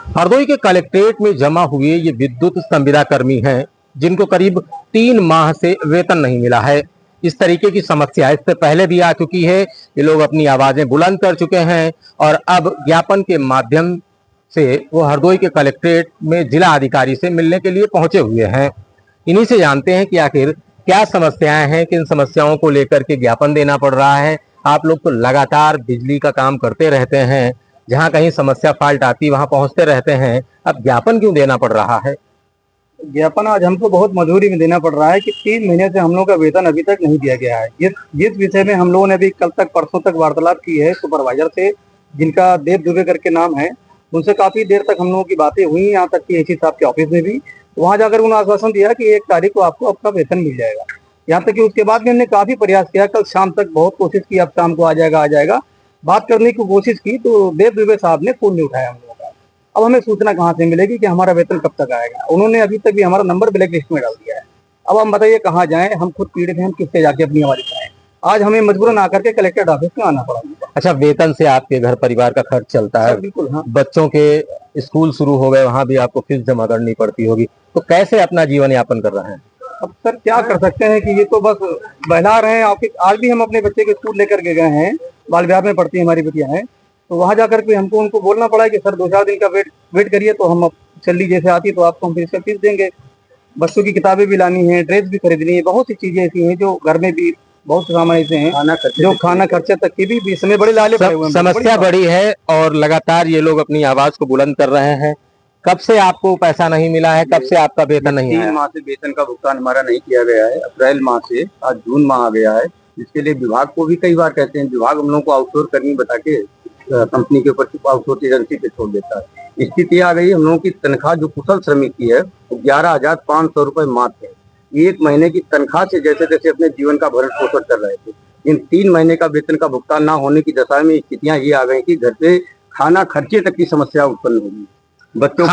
हरदोई के कलेक्ट्रेट में जमा हुए ये विद्युत संविदा कर्मी हैं जिनको करीब 3 माह से वेतन नहीं मिला है। इस तरीके की समस्या इससे पहले भी आ चुकी है। ये लोग अपनी आवाजें बुलंद कर चुके हैं और अब ज्ञापन के माध्यम से वो हरदोई के कलेक्ट्रेट में जिला अधिकारी से मिलने के लिए पहुंचे हुए हैं। इन्हीं से जानते हैं कि आखिर क्या समस्याएं हैं, किन समस्याओं को लेकर के ज्ञापन देना पड़ रहा है। आप लोग तो लगातार बिजली का काम करते रहते हैं, जहां कहीं समस्या फाल्ट आती वहां पहुंचते रहते हैं, अब ज्ञापन क्यों देना पड़ रहा है? ज्ञापन आज हमको बहुत मजबूरी में देना पड़ रहा है कि 3 महीने से हम लोग का वेतन अभी तक नहीं दिया गया है। जिस विषय में हम लोगों ने अभी कल तक परसों तक वार्तालाप की है सुपरवाइजर से, जिनका देव दुबे करके नाम है, उनसे काफी देर तक हम लोगों की बातें हुई, यहाँ तक कि एसी साहब के ऑफिस में भी। वहां जाकर उन्होंने आश्वासन दिया कि 1 तारीख को आपको आपका वेतन मिल जाएगा। यहाँ तक कि उसके बाद भी हमने काफी प्रयास किया, कल शाम तक बहुत कोशिश की, अब शाम को आ जाएगा आ जाएगा, बात करने की कोशिश की तो देव दुबे साहब ने फोन नहीं उठाया हम लोगों का। अब हमें सूचना कहाँ से मिलेगी कि हमारा वेतन कब तक आएगा? उन्होंने अभी तक भी हमारा नंबर ब्लैक लिस्ट में डाल दिया है। अब हम बताइए कहाँ जाएं? हम खुद पीड़ित हैं, हम किससे जाके अपनी आवाज उठाएं? आज हमें मजबूरन आकर के कलेक्टर ऑफिस में आना पड़ा। अच्छा, वेतन से आपके घर परिवार का खर्च चलता है? बिल्कुल, हाँ। बच्चों के स्कूल शुरू हो गए, वहां भी आपको फीस जमा करनी पड़ती होगी, तो कैसे अपना जीवन यापन कर रहे हैं? अब सर क्या कर सकते हैं कि ये तो बस बहला रहे हैं। आज भी हम अपने बच्चे के स्कूल लेकर के गए हैं, बाल विहार में पढ़ती है हमारी बिटिया है, तो वहां जाकर के हमको उनको बोलना पड़ा कि सर 2-4 दिन का वेट करिए, तो हम सैलरी जैसे आती तो आपको हम फिर इसका फीस देंगे। बच्चों की किताबें भी लानी है, ड्रेस भी खरीदनी है, बहुत सी चीजें ऐसी हैं जो घर में भी बहुत से सामान ऐसे हैं जो खाना खर्चे तक की भी इस समय बड़े लाले पड़े हुए हैं। समस्या बड़ी है और लगातार ये लोग अपनी आवाज को बुलंद कर रहे हैं। कब से आपको पैसा नहीं मिला है? कब से आपका वेतन नहीं आया? 3 माह से वेतन का भुगतान हमारा नहीं किया गया है। अप्रैल माह से आज जून माह आ गया है, जिसके लिए विभाग को भी कई बार कहते हैं, विभाग हम लोग को आउटसोर्स करनी बता के कंपनी के ऊपर आउटसोर्स एजेंसी पे छोड़ देता है। स्थिति आ गई, हम लोगों की तनख्वाह जो कुशल श्रमिक की है वो 11,500 रुपए मात्र है। 1 महीने की तनख्वाह से जैसे तैसे अपने जीवन का भरण पोषण कर रहे थे। इन 3 महीने का वेतन का भुगतान ना होने की दशा में स्थितियां ये आ गई कि घर पे खाना खर्चे तक की समस्या उत्पन्न होगी। बच्चों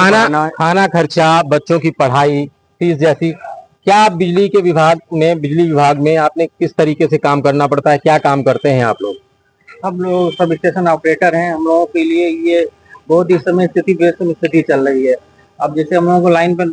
खाना खर्चा, बच्चों की पढ़ाई फीस जैसी। क्या बिजली विभाग में आपने किस तरीके से काम करना पड़ता है? क्या काम करते हैं आप लोग? हम लोग सब स्टेशन ऑपरेटर हैं। हम लोगों के लिए ये बहुत ही समय स्थिति बेसम स्थिति चल रही है। अब जैसे हम लोगों को लाइन पर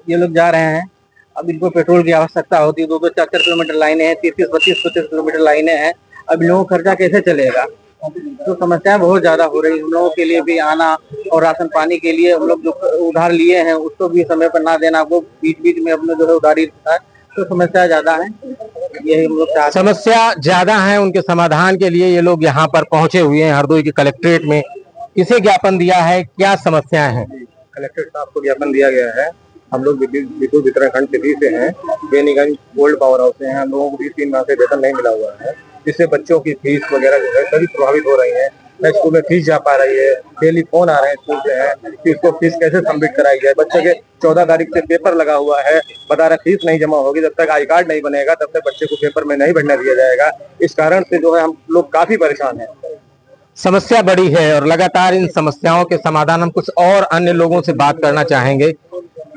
ये लोग जा रहे हैं, अब इनको पेट्रोल की आवश्यकता होती है, 2-2, 4-4 किलोमीटर लाइनें हैं, 30-32 किलोमीटर लाइनें हैं। अब इन लोगों का खर्चा कैसे चलेगा? तो समस्याएं बहुत ज्यादा हो रही है हम लोगों के लिए भी आना, और राशन पानी के लिए हम लोग जो उधार लिए हैं उसको भी समय पर ना देना, वो बीच बीच में अपने जो है उधारी है, तो समस्या ज्यादा है। यही हम लोग चाहते हैं। समस्या ज्यादा है, उनके समाधान के लिए ये लोग यहाँ पर पहुंचे हुए हैं हरदोई के कलेक्ट्रेट में। किसे ज्ञापन दिया है, क्या समस्याएं हैं? कलेक्टर साहब को ज्ञापन दिया गया है। हम लोग विद्युत वितरण खंड सिटी से हैं, बेनीगंज गोल्ड पावर हाउस से हैं। हम लोगों को भी 3 माह से वेतन नहीं मिला हुआ है, जिससे बच्चों की फीस वगैरह जो है सभी प्रभावित हो रही है। न स्कूल में फीस जा पा रही है, डेली फोन आ रहे हैं स्कूल से है कि उसको फीस कैसे सबमिट कराई जाए। बच्चे के 14 तारीख से पेपर लगा हुआ है, बता रहे फीस नहीं जमा होगी, जब तक आई कार्ड नहीं बनेगा तब तक बच्चे को पेपर में नहीं भरने दिया जाएगा। इस कारण से जो है हम लोग काफी परेशान हैं। समस्या बड़ी है और लगातार इन समस्याओं के समाधान हम कुछ और अन्य लोगों से बात करना चाहेंगे।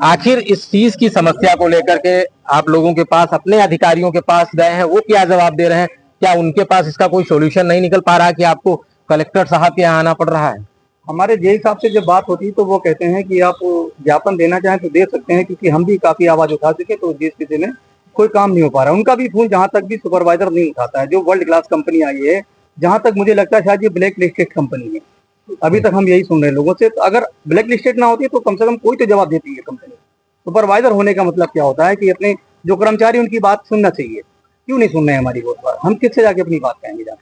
आखिर इस फीस की समस्या को लेकर के आप लोगों के पास, अपने अधिकारियों के पास गए हैं, वो क्या जवाब दे रहे हैं? क्या उनके पास इसका कोई सॉल्यूशन नहीं निकल पा रहा है कि आपको कलेक्टर साहब के यहाँ आना पड़ रहा है? हमारे जेई साहब से जब बात होती है तो वो कहते हैं कि आप ज्ञापन देना चाहें तो दे सकते हैं, क्योंकि हम भी काफी आवाज उठा चुके, तो जिस स्थिति में कोई काम नहीं हो पा रहा। उनका भी फोन जहां तक भी सुपरवाइजर नहीं उठाता है, जो वर्ल्ड क्लास कंपनी आई है, जहां तक मुझे लगता है शायद ये ब्लैक लिस्टेड कंपनी है। अभी तक हम यही सुन रहे हैं लोगों से। तो अगर ब्लैक लिस्टेड ना होती तो कम से कम कोई तो जवाब देती है कंपनी। सुपरवाइजर होने का मतलब क्या होता है कि अपने जो कर्मचारी उनकी बात सुनना चाहिए। क्यों नहीं सुन रहे हैं हमारी बात? हम किससे जाके अपनी बात कहेंगे? जाकर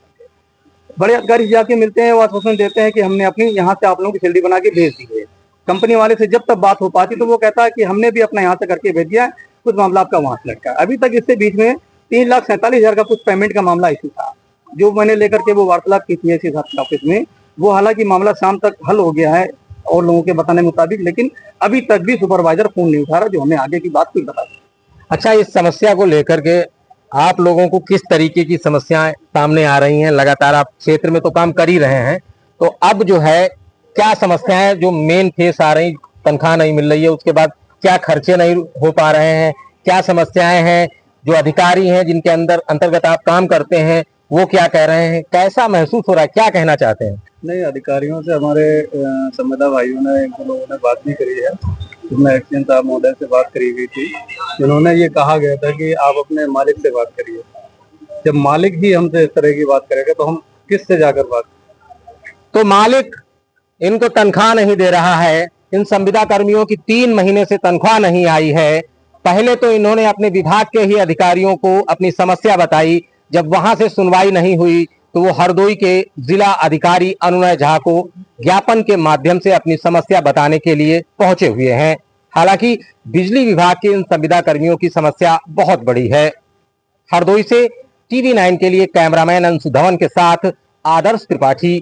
बड़े अधिकारी जाके मिलते हैं, वो आश्वासन देते हैं कि हमने अपनी यहाँ से आप लोगों की सैलरी बना के भेज दी है। कंपनी वाले से जब तक बात हो पाती तो वो कहता है कि हमने भी अपना यहाँ से करके भेज दिया, कुछ मामला आपका वहां से लटका। अभी तक इससे बीच में 3,47,000 का कुछ पेमेंट का मामला इशू था, जो मैंने लेकर के वो वार्तालाप की थी ऐसी ऑफिस में। वो हालांकि मामला शाम तक हल हो गया है और लोगों के बताने मुताबिक, लेकिन अभी तक भी सुपरवाइजर फोन नहीं उठा रहा, जो हमें आगे की बात कोई बता दे। अच्छा, इस समस्या को लेकर के आप लोगों को किस तरीके की समस्याएं सामने आ रही हैं? लगातार आप क्षेत्र में तो काम कर ही रहे हैं, तो अब जो है क्या समस्याएं जो मेन फेस आ रही? तनख्वाह नहीं मिल रही है, उसके बाद क्या खर्चे नहीं हो पा रहे हैं? क्या समस्याएं हैं जो अधिकारी हैं जिनके अंतर्गत आप काम करते हैं वो क्या कह रहे हैं, कैसा महसूस हो रहा है, क्या कहना चाहते हैं? नहीं, अधिकारियों से हमारे संविदा भाइयों ने, एक दो लोगों ने बात भी करी है, जिसमें एक्सीडेंट साहब महोदय से बात करी गई थी। जिन्होंने ये कहा गया था कि आप अपने मालिक से बात करिए। जब मालिक ही हमसे इस तरह की बात करेगा तो हम किससे जाकर बात? तो मालिक इनको तनख्वाह नहीं दे रहा है। इन संविदा कर्मियों की 3 महीने से तनख्वाह नहीं आई है। पहले तो इन्होंने अपने विभाग के ही अधिकारियों को अपनी समस्या बताई। जब वहां से सुनवाई नहीं हुई तो वो हरदोई के जिला अधिकारी अनुनय झा को ज्ञापन के माध्यम से अपनी समस्या बताने के लिए पहुंचे हुए हैं। हालांकि बिजली विभाग के इन संविदा कर्मियों की समस्या बहुत बड़ी है। हरदोई से TV9 के लिए कैमरामैन अंशु धवन के साथ आदर्श त्रिपाठी।